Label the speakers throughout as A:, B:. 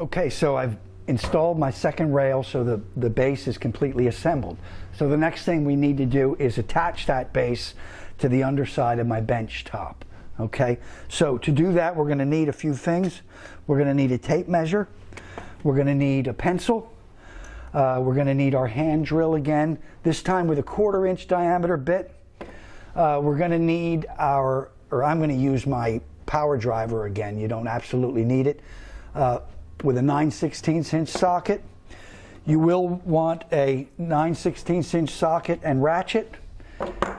A: Okay, so I've installed my second rail so the base is completely assembled. So the next thing we need to do is attach that base to the underside of my bench top. Okay, so to do that we're going to need a few things. We're going to need a tape measure. We're going to need a pencil. We're going to need our hand drill again, this time with a 1/4 inch diameter bit. We're going to need I'm going to use my power driver again. You don't absolutely need it. With a 9/16 inch socket. You will want a 9/16 inch socket and ratchet,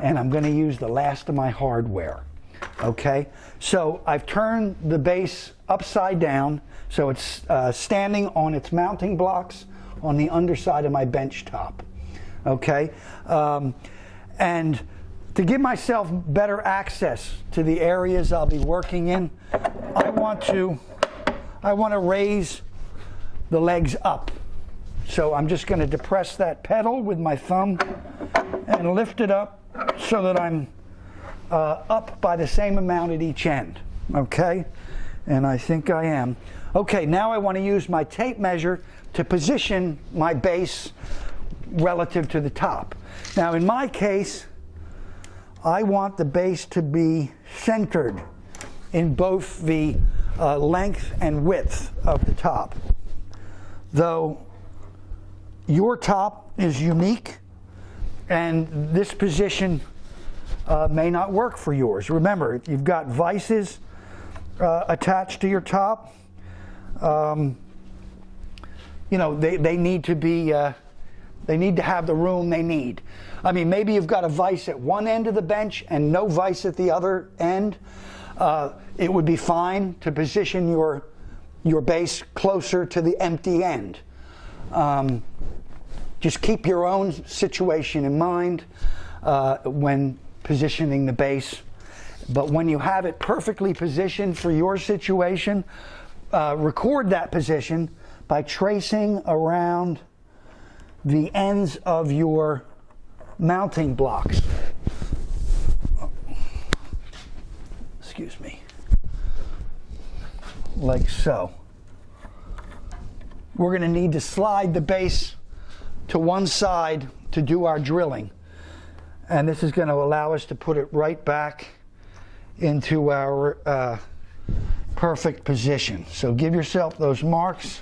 A: and I'm going to use the last of my hardware. Okay, so I've turned the base upside down so it's standing on its mounting blocks on the underside of my bench top. Okay, and to give myself better access to the areas I'll be working in, I want to raise the legs up. So I'm just going to depress that pedal with my thumb and lift it up so that I'm up by the same amount at each end. Okay, and I think I am. Okay, now I want to use my tape measure to position my base relative to the top. Now in my case, I want the base to be centered in both the length and width of the top. Though your top is unique and this position may not work for yours. Remember, if you've got vices attached to your top, you know, they need to be they need to have the room they need. I mean, maybe you've got a vise at one end of the bench and no vise at the other end. It would be fine to position your base closer to the empty end. Just keep your own situation in mind when positioning the base. But when you have it perfectly positioned for your situation, record that position by tracing around the ends of your mounting blocks. Excuse me. Like so. We're going to need to slide the base to one side to do our drilling. And this is going to allow us to put it right back into our perfect position. So give yourself those marks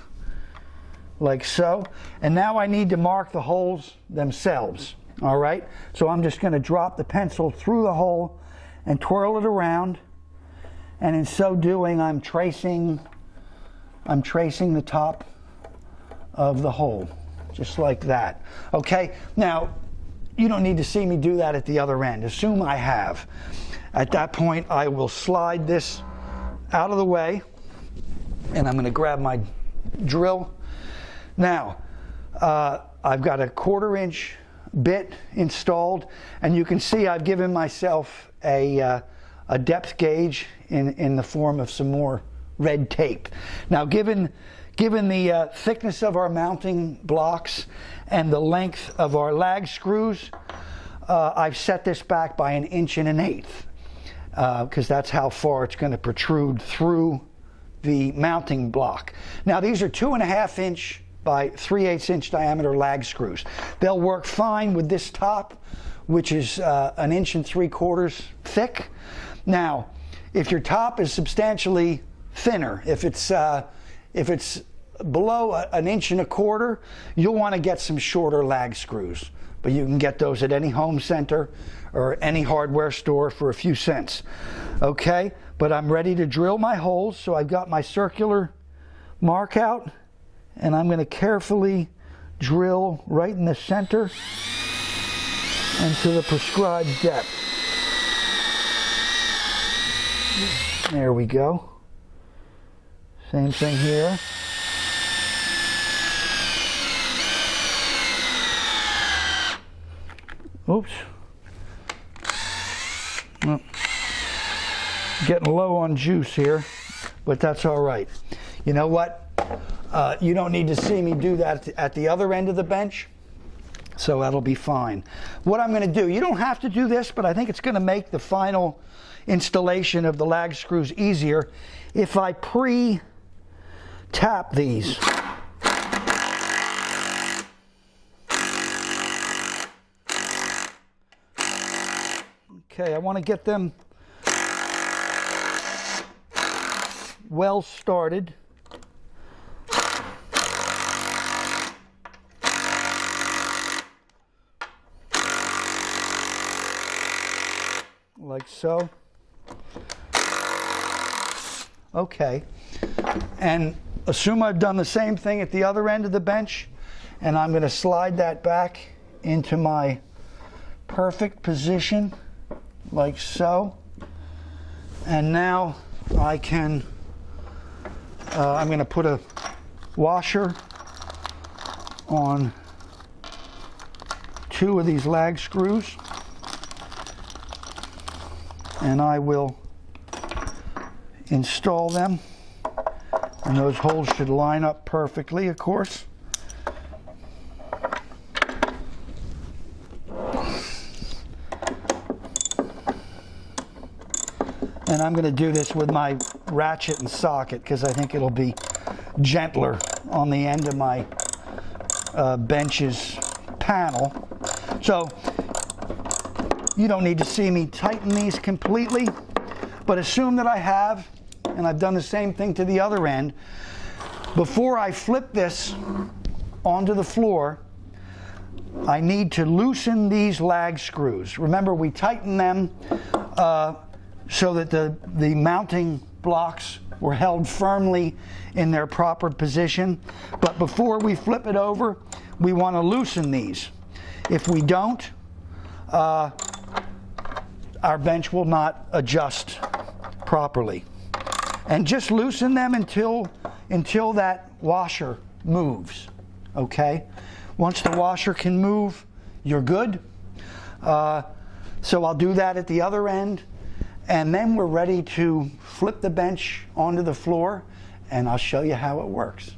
A: like so. And now I need to mark the holes themselves. All right? So I'm just going to drop the pencil through the hole and twirl it around. And in so doing, I'm tracing the top of the hole, just like that. Okay? Now, you don't need to see me do that at the other end. Assume I have. At that point, I will slide this out of the way, and I'm going to grab my drill. Now, I've got a 1/4 inch bit installed, and you can see I've given myself a depth gauge in the form of some more red tape. Now, given the thickness of our mounting blocks and the length of our lag screws, I've set this back by 1 1/8 because that's how far it's going to protrude through the mounting block. Now, these are 2.5 inch by 3/8 inch diameter lag screws. They'll work fine with this top, which is 1 3/4 inches thick. Now, if your top is substantially thinner, if it's below 1 1/4 inches, you'll want to get some shorter lag screws. But you can get those at any home center or any hardware store for a few cents. Okay, but I'm ready to drill my holes, so I've got my circular mark out, and I'm going to carefully drill right in the center and to the prescribed depth. There we go. Same thing here. Oops. Well, getting low on juice here, but that's all right. You know what? You don't need to see me do that at the other end of the bench, so that'll be fine. What I'm going to do, you don't have to do this, but I think it's going to make the final installation of the lag screws easier if I tap these. Okay, I want to get them well started. Like so. Okay, and assume I've done the same thing at the other end of the bench, and I'm going to slide that back into my perfect position like so. And now I can I'm going to put a washer on 2 of these lag screws, and I will install them, and those holes should line up perfectly, of course. And I'm going to do this with my ratchet and socket because I think it'll be gentler on the end of my bench's panel. So you don't need to see me tighten these completely, but assume that I have, and I've done the same thing to the other end. Before I flip this onto the floor, I need to loosen these lag screws. Remember, we tighten them so that the mounting blocks were held firmly in their proper position. But before we flip it over, we want to loosen these. If we don't, our bench will not adjust properly. And just loosen them until that washer moves, okay? Once the washer can move, you're good. So I'll do that at the other end, and then we're ready to flip the bench onto the floor, and I'll show you how it works.